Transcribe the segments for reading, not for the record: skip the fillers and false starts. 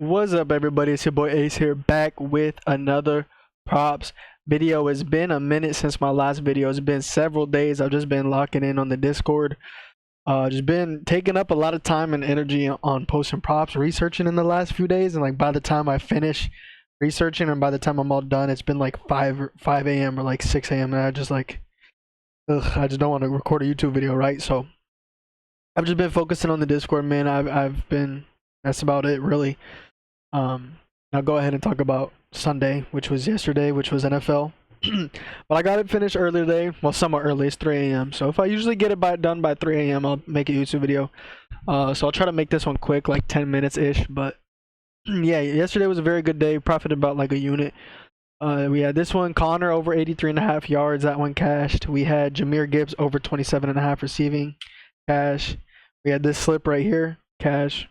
What's up, everybody? It's your boy Ace here, back with another props video. It's been a minute since my last video. It's been several days. I've just been locking in on the Discord. Just been taking up a lot of time and energy on posting props, researching in the last few days. And like by the time I finish researching and by the time I'm all done, it's been like 5 a.m. or like 6 a.m. and I just like, I just don't want to record a YouTube video, right? So I've just been focusing on the Discord, man. I've been, that's about it, really. I'll go ahead and talk about Sunday, which was yesterday, which was NFL. But I got it finished early today. Well, somewhat early. It's 3 a.m. So if I usually get it done by 3 a.m., I'll make a YouTube video. So I'll try to make this one quick, like 10 minutes-ish. But yeah, yesterday was a very good day. Profited about like a unit. We had this one, Connor over 83.5 yards. That one cashed. We had Jahmyr Gibbs over 27.5 receiving. Cash. We had this slip right here. Cash.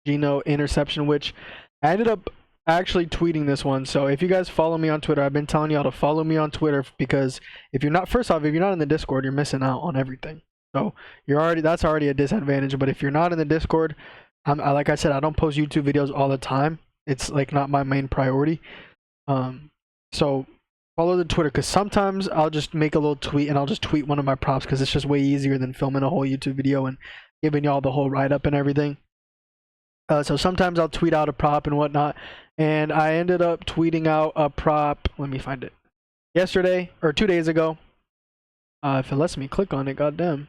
Geno interception, which I ended up actually tweeting this one. So if you guys follow me on Twitter, I've been telling y'all to follow me on Twitter, because if you're not, first off, if you're not in the Discord, you're missing out on everything. So that's already a disadvantage. But if you're not in the Discord, like I said, I don't post YouTube videos all the time. It's like not my main priority. So follow the Twitter, because sometimes I'll just make a little tweet and I'll just tweet one of my props, because it's just way easier than filming a whole YouTube video and giving y'all the whole write-up and everything. So sometimes I'll tweet out a prop and whatnot, and I ended up tweeting out a prop. Let me find it. Yesterday or 2 days ago. If it lets me click on it, goddamn.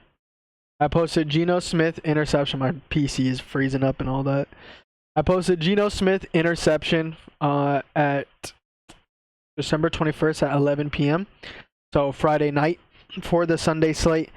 I posted Geno Smith interception. My PC is freezing up and all that. I posted Geno Smith interception at December 21st at 11 p.m. So Friday night for the Sunday slate.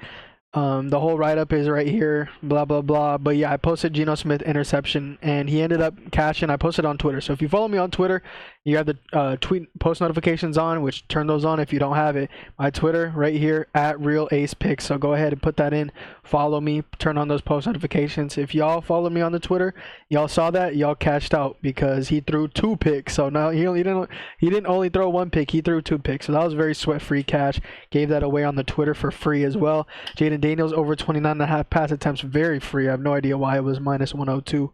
The whole write-up is right here, blah blah blah. But yeah, I posted Geno Smith interception and he ended up cashing. I posted on Twitter, so if you follow me on Twitter, you have the tweet post notifications on, which turn those on if you don't have it. My Twitter right here at Real Ace Picks, so go ahead and put that in, follow me, turn on those post notifications. If y'all follow me on the Twitter, y'all saw that y'all cashed out because he threw 2 picks. So now he didn't only throw 1 pick, he threw 2 picks. So that was very sweat free cash. Gave that away on the Twitter for free as well. Jaden Daniels over 29.5 pass attempts, very free. I have no idea why it was minus 102.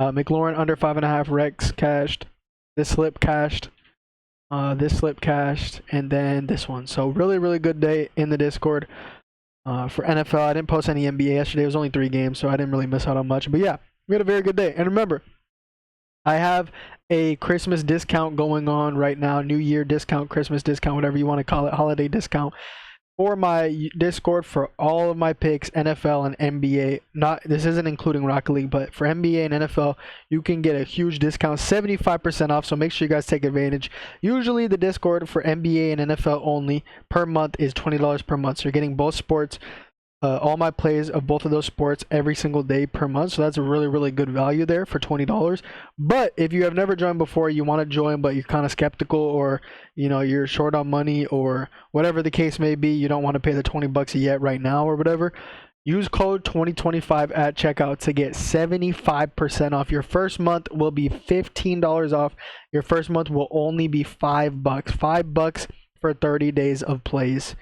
McLaurin under 5.5 Rex cashed. This slip cashed. This slip cashed, and then this one. So really good day in the Discord for NFL. I didn't post any NBA yesterday. It was only 3 games, so I didn't really miss out on much. But yeah, we had a very good day. And remember, I have a Christmas discount going on right now. New Year discount, Christmas discount, whatever you want to call it, holiday discount for my Discord for all of my picks, NFL and NBA. This isn't including Rocket League, but for NBA and NFL, you can get a huge discount, 75% off. So make sure you guys take advantage. Usually the Discord for NBA and NFL only per month is $20 per month. So you're getting both sports, all my plays of both of those sports every single day per month. So that's a really good value there for $20. But if you have never joined before, you want to join but you're kind of skeptical, or you know you're short on money, or whatever the case may be, you don't want to pay the 20 bucks yet right now or whatever, use code 2025 at checkout to get 75% off. Your first month will be $15 off. Your first month will only be $5. $5 for 30 days of plays.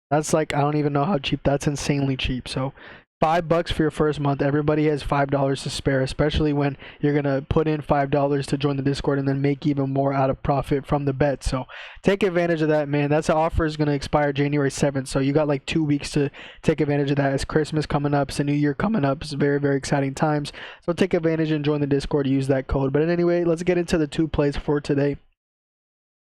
That's like, I don't even know how cheap. That's insanely cheap. So $5 for your first month. Everybody has $5 to spare, especially when you're gonna put in $5 to join the Discord and then make even more out of profit from the bet. So take advantage of that, man. That's offer is gonna expire January 7th. So you got like 2 weeks to take advantage of that. It's Christmas coming up, it's a new year coming up. It's very exciting times. So take advantage and join the Discord, use that code. But anyway, let's get into the 2 plays for today.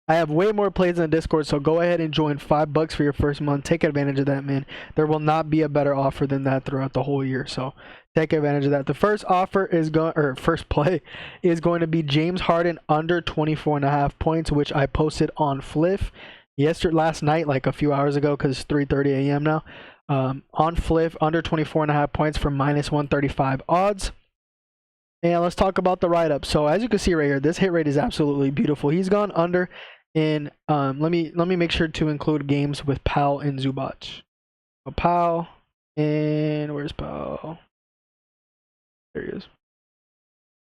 I have way more plays in the Discord, so go ahead and join. $5 for your first month. Take advantage of that, man. There will not be a better offer than that throughout the whole year, so take advantage of that. The first offer is first play is going to be James Harden under 24.5 points, which I posted on Fliff last night, like a few hours ago, because it's 3:30 a.m. now. On Fliff, under 24.5 points for minus 135 odds. And let's talk about the write-up. So as you can see right here, this hit rate is absolutely beautiful. He's gone under in let me make sure to include games with Powell and Zubac. So Powell, and where's Powell? There he is.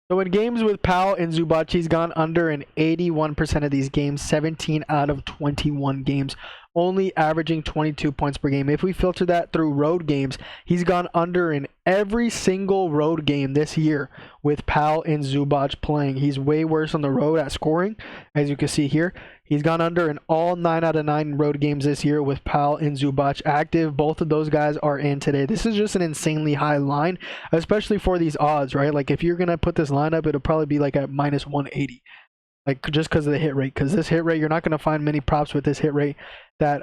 So in games with Powell and Zubac, he's gone under in 81% of these games, 17 out of 21 games only averaging 22 points per game. If we filter that through road games, he's gone under in every single road game this year with Pal and Zubac playing. He's way worse on the road at scoring, as you can see here. He's gone under in all 9 out of 9 road games this year with Pal and Zubac active. Both of those guys are in today. This is just an insanely high line, especially for these odds, right? Like if you're going to put this lineup, it'll probably be like at minus 180. Like just because of the hit rate. Because this hit rate, you're not going to find many props with this hit rate that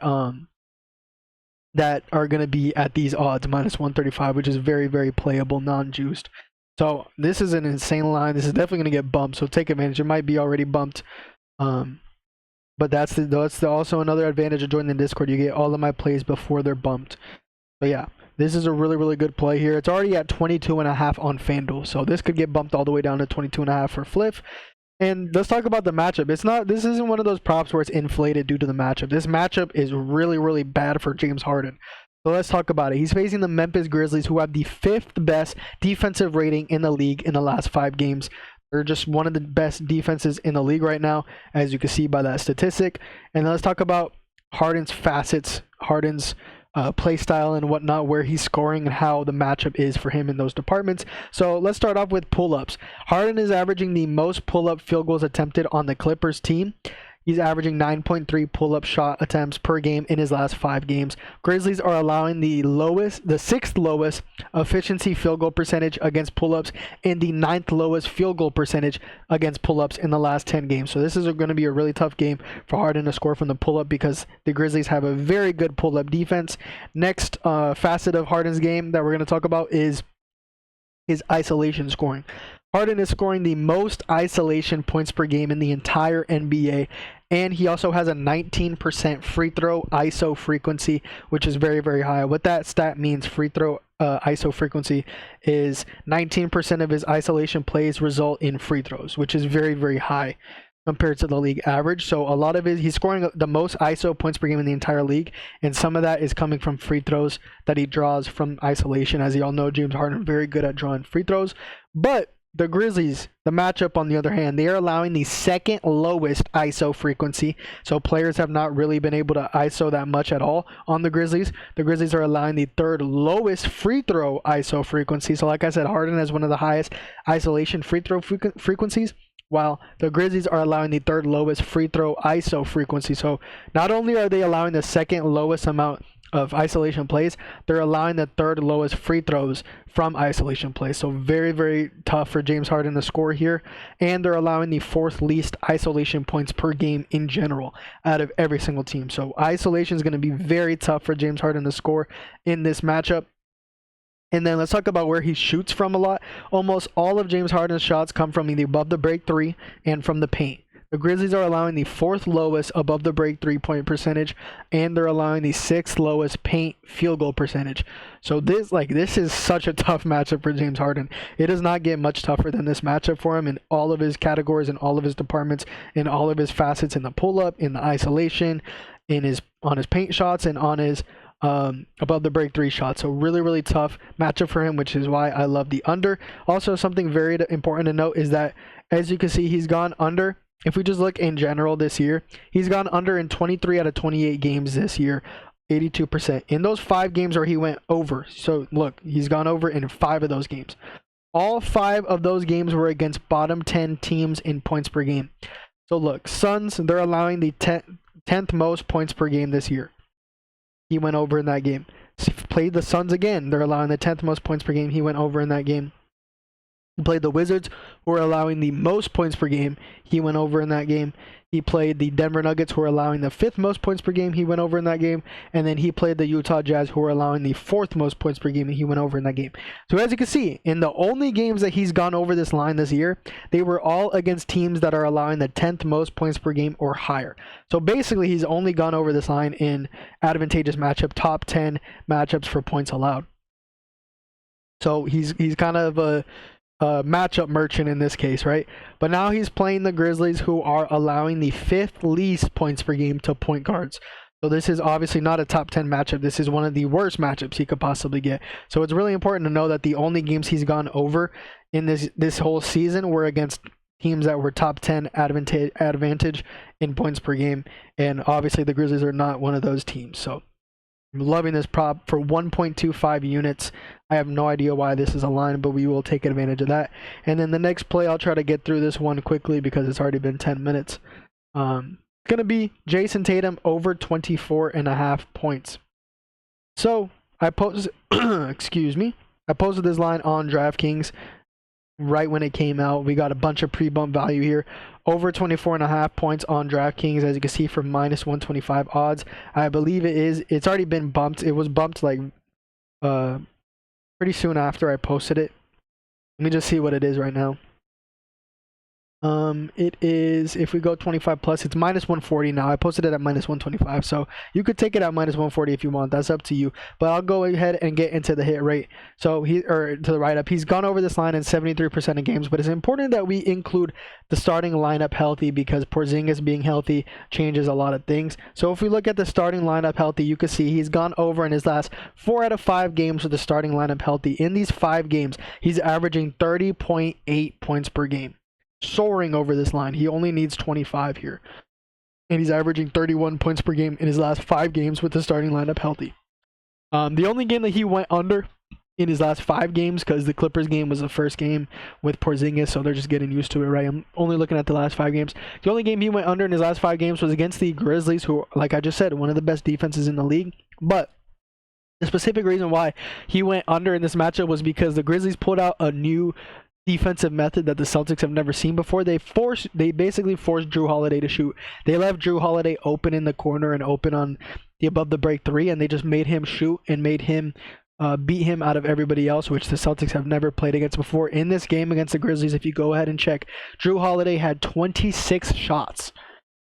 that are going to be at these odds, minus 135, which is very, very playable, non-juiced. So this is an insane line. This is definitely going to get bumped, so take advantage. It might be already bumped. But that's also another advantage of joining the Discord. You get all of my plays before they're bumped. So yeah, this is a really, really good play here. It's already at 22.5 on FanDuel, so this could get bumped all the way down to 22.5 for Fliff. And let's talk about the matchup. This isn't one of those props where it's inflated due to the matchup. This matchup is really, really bad for James Harden. So let's talk about it. He's facing the Memphis Grizzlies, who have the 5th best defensive rating in the league in the last 5 games. They're just one of the best defenses in the league right now, as you can see by that statistic. And let's talk about Harden's facets, Harden's play style and whatnot, where he's scoring and how the matchup is for him in those departments. So let's start off with pull-ups. Harden is averaging the most pull-up field goals attempted on the Clippers team. He's averaging 9.3 pull-up shot attempts per game in his last 5 games. Grizzlies are allowing the 6th lowest efficiency field goal percentage against pull-ups and the 9th lowest field goal percentage against pull-ups in the last 10 games. So this is going to be a really tough game for Harden to score from the pull-up because the Grizzlies have a very good pull-up defense. Next facet of Harden's game that we're going to talk about is his isolation scoring. Harden is scoring the most isolation points per game in the entire NBA, and he also has a 19% free throw ISO frequency, which is very, very high. What that stat means, free throw ISO frequency, is 19% of his isolation plays result in free throws, which is very, very high compared to the league average. So a lot of it, he's scoring the most ISO points per game in the entire league, and some of that is coming from free throws that he draws from isolation. As you all know, James Harden very good at drawing free throws, but the Grizzlies, the matchup on the other hand, they are allowing the 2nd lowest ISO frequency. So players have not really been able to ISO that much at all on the Grizzlies. The Grizzlies are allowing the 3rd lowest free throw ISO frequency. So like I said, Harden has one of the highest isolation free throw frequencies, while the Grizzlies are allowing the 3rd lowest free throw ISO frequency. So not only are they allowing the 2nd lowest amount of isolation plays, they're allowing the 3rd lowest free throws from isolation plays. So very, very tough for James Harden to score here. And they're allowing the 4th least isolation points per game in general out of every single team. So isolation is going to be very tough for James Harden to score in this matchup. And then let's talk about where he shoots from a lot. Almost all of James Harden's shots come from either above the break 3 and from the paint. The Grizzlies are allowing the 4th lowest above the break 3-point percentage, and they're allowing the 6th lowest paint field goal percentage. So this is such a tough matchup for James Harden. It does not get much tougher than this matchup for him in all of his categories, in all of his departments, in all of his facets, in the pull-up, in the isolation, on his paint shots, and on his above the break 3 shots. So really, really tough matchup for him, which is why I love the under. Also, something very important to note is that, as you can see, he's gone under. If we just look in general this year, he's gone under in 23 out of 28 games this year, 82%. In those 5 games where he went over, so look, he's gone over in 5 of those games. All 5 of those games were against bottom 10 teams in points per game. So look, Suns, they're allowing the 10th most points per game this year. He went over in that game. Played the Suns again. They're allowing the 10th most points per game. He went over in that game. He played the Wizards, who are allowing the most points per game. He went over in that game. He played the Denver Nuggets, who are allowing the 5th most points per game. He went over in that game. And then he played the Utah Jazz, who are allowing the 4th most points per game, and he went over in that game. So as you can see, in the only games that he's gone over this line this year, they were all against teams that are allowing the 10th most points per game or higher. So basically, he's only gone over this line in advantageous matchup, top 10 matchups for points allowed. So he's kind of a matchup merchant in this case, right? But now he's playing the Grizzlies, who are allowing the 5th least points per game to point guards. So this is obviously not a top 10 matchup. This is one of the worst matchups he could possibly get. So it's really important to know that the only games he's gone over in this whole season were against teams that were top 10 advantage in points per game, and obviously the Grizzlies are not one of those teams. So I'm loving this prop for 1.25 units. I have no idea why this is a line, but we will take advantage of that. And then the next play, I'll try to get through this one quickly because it's already been 10 minutes. It's going to be Jason Tatum over 24.5 points. So I posted, excuse me, I posted this line on DraftKings right when it came out. We got a bunch of pre-bump value here. Over 24.5 points on DraftKings, as you can see, for minus 125 odds. I believe it is. It's already been bumped. It was bumped like pretty soon after I posted it. Let me just see what it is right now. It is, if we go 25 plus, it's minus 140 now. I posted it at minus 125, so you could take it at minus 140 if you want. That's up to you. But I'll go ahead and get into the hit rate. So to the write up, he's gone over this line in 73% of games. But it's important that we include the starting lineup healthy, because Porzingis being healthy changes a lot of things. So if we look at the starting lineup healthy, you can see he's gone over in his last 4 out of 5 games with the starting lineup healthy. In these 5 games, he's averaging 30.8 points per game. Soaring over this line. He only needs 25 here, and he's averaging 31 points per game in his last 5 games with the starting lineup healthy. The only game that he went under in his last 5 games, because the Clippers game was the first game with Porzingis, so they're just getting used to it, right? I'm only looking at the last 5 games. The only game he went under in his last 5 games was against the Grizzlies, who, like I just said, one of the best defenses in the league. But the specific reason why he went under in this matchup was because the Grizzlies put out a new defensive method that the Celtics have never seen before. They basically forced Jrue Holiday to shoot. They left Jrue Holiday open in the corner and open on the above the break 3, and they just made him shoot and made him beat him out of everybody else, which the Celtics have never played against before. In this game against the Grizzlies, if you go ahead and check, Jrue Holiday had 26 shots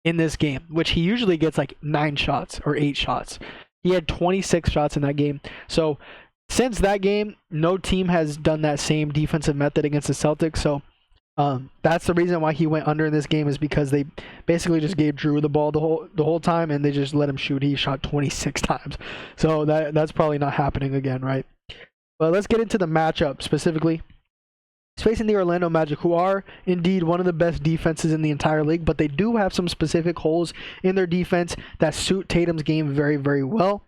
in this game, which he usually gets like 9 shots or 8 shots. He had 26 shots in that game. So since that game, no team has done that same defensive method against the Celtics. So that's the reason why he went under in this game, is because they basically just gave Jrue the ball the whole time, and they just let him shoot. He shot 26 times. So that's probably not happening again, right? But let's get into the matchup specifically. He's facing the Orlando Magic, who are indeed one of the best defenses in the entire league, but they do have some specific holes in their defense that suit Tatum's game very, very well.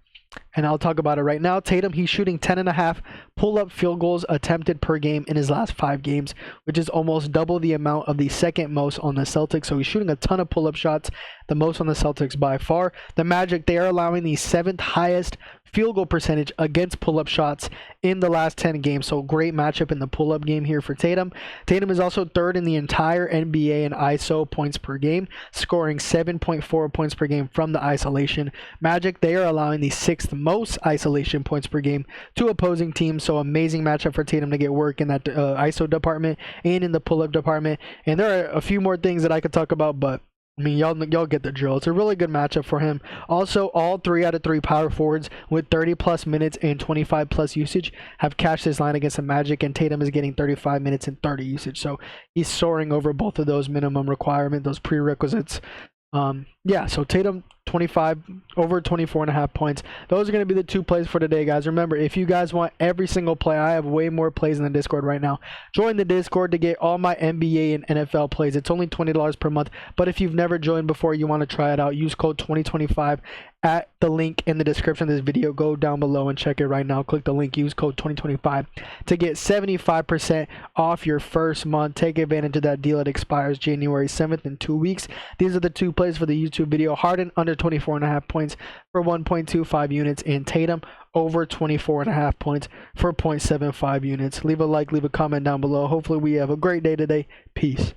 And I'll talk about it right now. Tatum, he's shooting 10.5 pull-up field goals attempted per game in his last 5 games, which is almost double the amount of the second most on the Celtics. So he's shooting a ton of pull-up shots, the most on the Celtics by far. The Magic, they are allowing the 7th highest field goal percentage against pull-up shots in the last 10 games. So great matchup in the pull-up game here for Tatum. Tatum is also 3rd in the entire NBA in ISO points per game, scoring 7.4 points per game from the isolation. Magic, they are allowing the 6th most isolation points per game to opposing teams. So amazing matchup for Tatum to get work in that ISO department and in the pull-up department. And there are a few more things that I could talk about, but I mean, y'all get the drill. It's a really good matchup for him. Also, all 3 out of 3 power forwards with 30 plus minutes and 25 plus usage have cashed this line against the Magic, and Tatum is getting 35 minutes and 30 usage. So he's soaring over both of those minimum requirements, those prerequisites. Yeah, so Tatum 25 over 24.5 points. Those are going to be the 2 plays for today, guys. Remember, if you guys want every single play, I have way more plays in the Discord right now. Join the Discord to get all my NBA and NFL plays. It's only $20 per month, but if you've never joined before, you want to try it out, use code 2025 at the link in the description of this video. Go down below and check it right now. Click the link, use code 2025 to get 75% off your first month. Take advantage of that deal. It expires January 7th in 2 weeks. These are the 2 plays for the YouTube video. Harden under 24.5 points for 1.25 units, and Tatum over 24.5 points for 0.75 units. Leave a like, leave a comment down below. Hopefully we have a great day today. Peace.